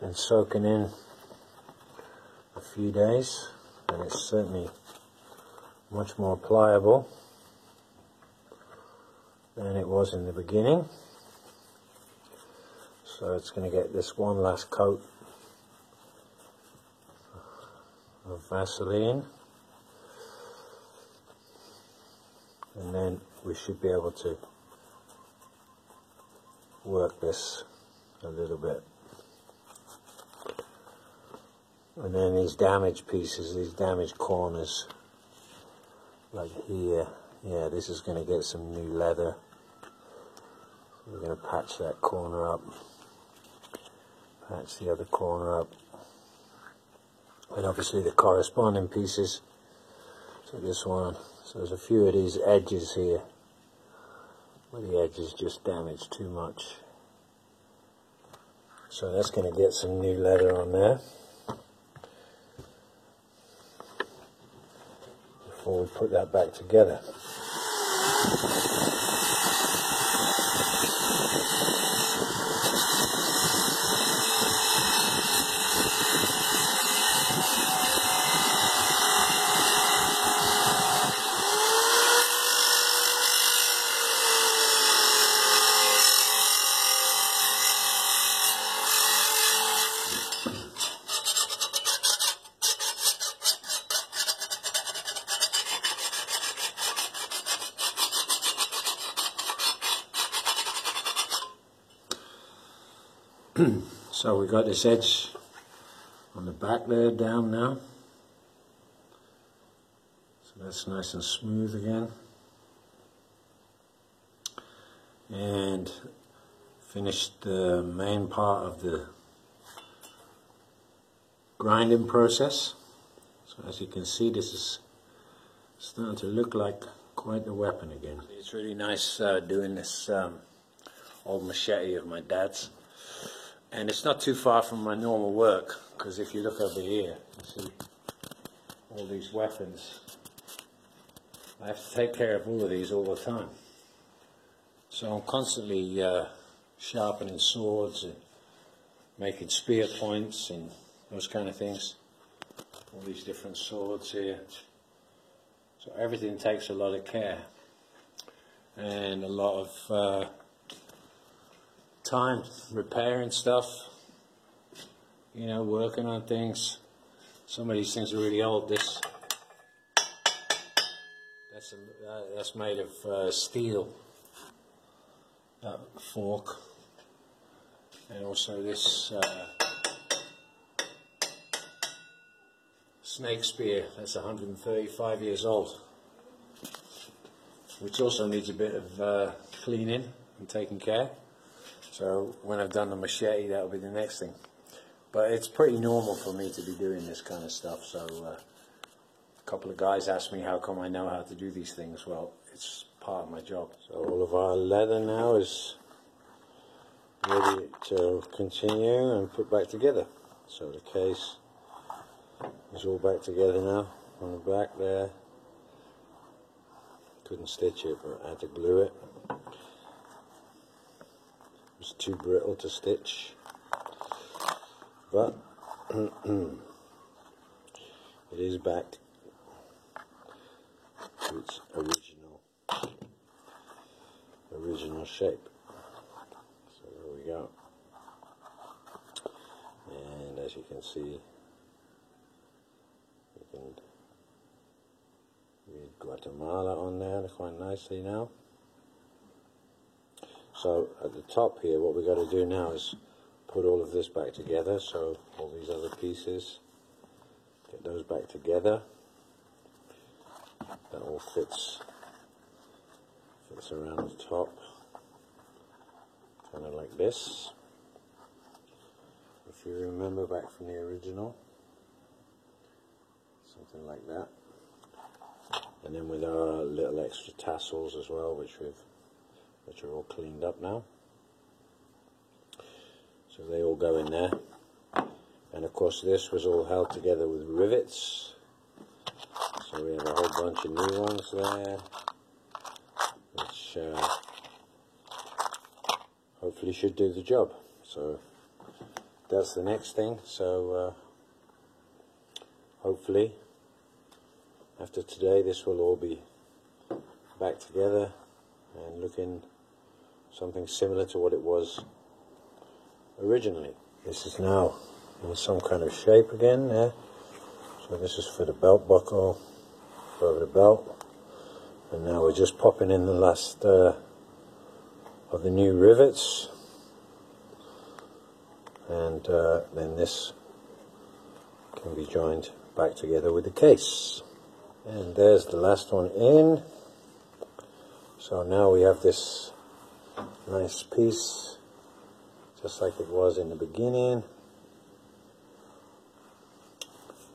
been soaking in a few days, and it's certainly much more pliable than it was in the beginning. So it's going to get this one last coat of Vaseline, and then we should be able to work this a little bit. And then these damaged pieces, these damaged corners, like here, yeah, this is going to get some new leather. So we're going to patch that corner up, patch the other corner up, and obviously the corresponding pieces. So this one, so there's a few of these edges here where the edge is just damaged too much. So that's going to get some new leather on there before we put that back together. So we got this edge on the back there down now, so that's nice and smooth again, and finished the main part of the grinding process. So as you can see, this is starting to look like quite the weapon again. It's really nice doing this old machete of my dad's. And it's not too far from my normal work, because if you look over here, you see all these weapons. I have to take care of all of these all the time. So I'm constantly sharpening swords and making spear points and those kind of things. All these different swords here. So everything takes a lot of care and a lot of time repairing stuff, you know, working on things. Some of these things are really old. That's made of steel, that fork, and also this snake spear, that's 135 years old, which also needs a bit of cleaning and taking care. So when I've done the machete, that'll be the next thing. But it's pretty normal for me to be doing this kind of stuff. So a couple of guys asked me how come I know how to do these things. Well, it's part of my job. So all of our leather now is ready to continue and put back together. So the case is all back together now on the back there. Couldn't stitch it, but I had to glue it. It's too brittle to stitch, but it is back to its original shape. So there we go. And as you can see, you can read Guatemala on there quite nicely now. So at the top here, what we've got to do now is put all of this back together. So all these other pieces, get those back together. That all fits around the top, kind of like this. If you remember back from the original, something like that. And then with our little extra tassels as well, which are all cleaned up now. So they all go in there. And of course this was all held together with rivets. So we have a whole bunch of new ones there, which hopefully should do the job. So that's the next thing. So hopefully after today this will all be back together and looking something similar to what it was originally. This is now in some kind of shape again there. So this is for the belt buckle over the belt, and now we're just popping in the last of the new rivets, and then this can be joined back together with the case. And there's the last one in. So now we have this nice piece just like it was in the beginning,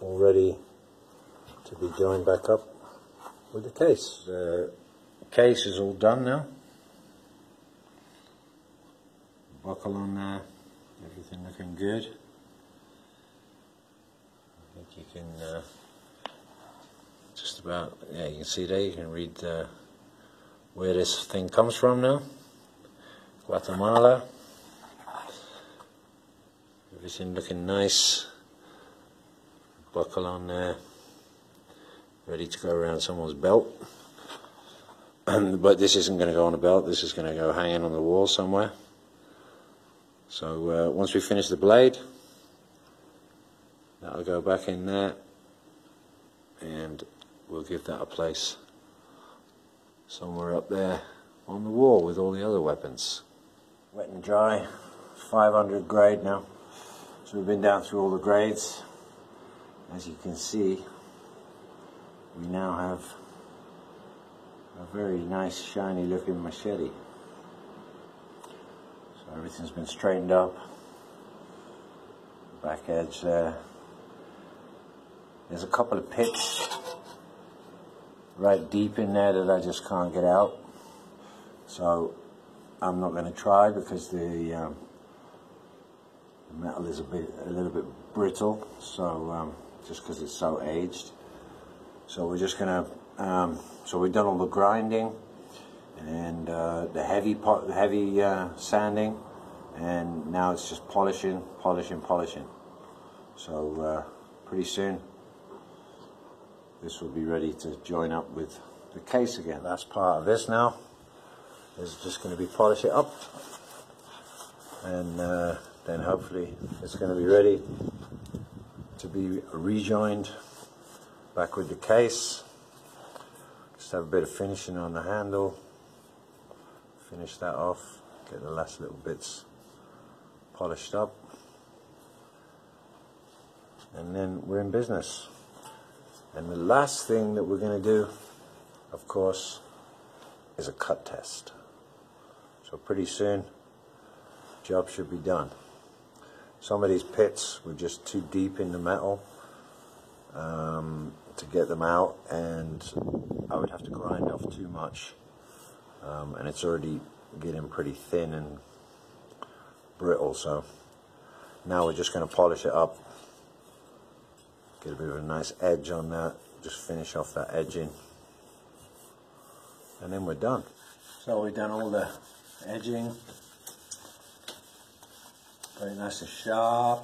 all ready to be joined back up with the case. The case is all done now. Buckle on there, everything looking good. I think you can just about, yeah, you can see there, you can read where this thing comes from now. Guatemala. Everything looking nice. Buckle on there, ready to go around someone's belt. But this isn't going to go on a belt, this is going to go hanging on the wall somewhere. So once we finish the blade, that'll go back in there, and we'll give that a place somewhere up there on the wall with all the other weapons. Wet and dry, 500 grade now. So we've been down through all the grades. As you can see, we now have a very nice shiny looking machete. So everything's been straightened up. Back edge there. There's a couple of pits right deep in there that I just can't get out. So I'm not going to try because the metal is a little bit brittle. So just because it's so aged. So we're just going to. So we've done all the grinding and the heavy sanding, and now it's just polishing. So pretty soon this will be ready to join up with the case again. Last part of this now is just going to be polish it up, and then hopefully it's going to be ready to be rejoined back with the case. Just have a bit of finishing on the handle, finish that off, get the last little bits polished up, and then we're in business. And the last thing that we're going to do, of course, is a cut test. So pretty soon, job should be done. Some of these pits were just too deep in the metal to get them out, and I would have to grind off too much, and it's already getting pretty thin and brittle. So now we're just going to polish it up, get a bit of a nice edge on that, just finish off that edging, and then we're done. So we've done all the edging, very nice and sharp,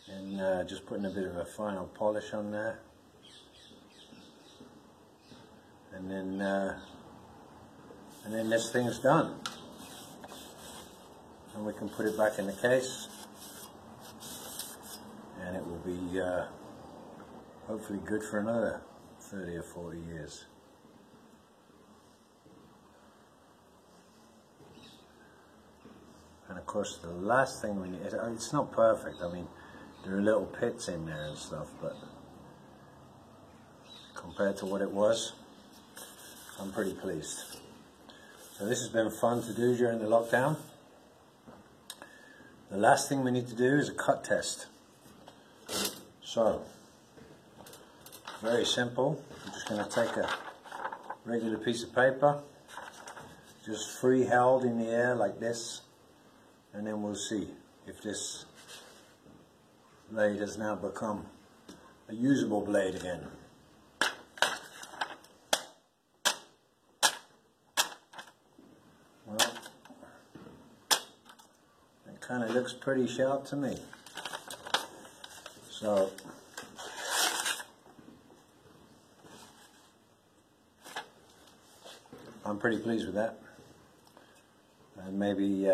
and just putting a bit of a final polish on there, and then this thing's done, and we can put it back in the case, and it will be hopefully good for another 30 or 40 years. And of course the last thing we need, it's not perfect, I mean there are little pits in there and stuff, but compared to what it was, I'm pretty pleased. So this has been fun to do during the lockdown. The last thing we need to do is a cut test. So, very simple. We're just going to take a regular piece of paper, just free held in the air like this, and then we'll see if this blade has now become a usable blade again. Well, kind of looks pretty sharp to me. So I'm pretty pleased with that, and maybe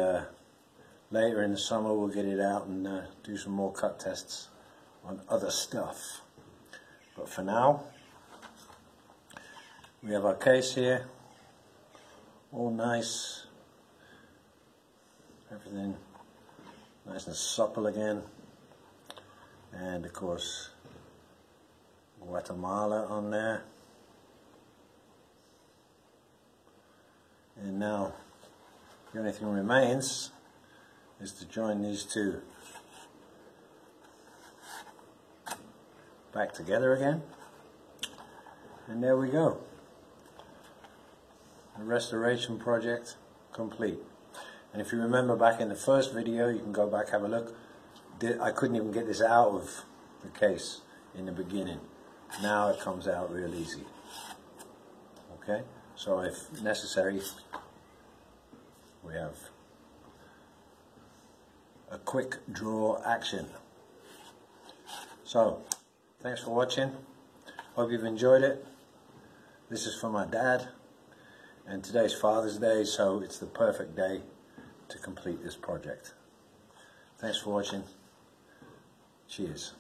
later in the summer we'll get it out and do some more cut tests on other stuff. But for now, we have our case here, all nice, everything nice and supple again, and of course Guatemala on there. And now the only thing remains is to join these two back together again, and there we go. The restoration project complete. And if you remember back in the first video, you can go back, have a look. I couldn't even get this out of the case in the beginning. Now it comes out real easy. Okay, so if necessary, we have a quick draw action. So, thanks for watching. Hope you've enjoyed it. This is for my dad, and today's Father's Day, so it's the perfect day to complete this project. Thanks for watching. Cheers.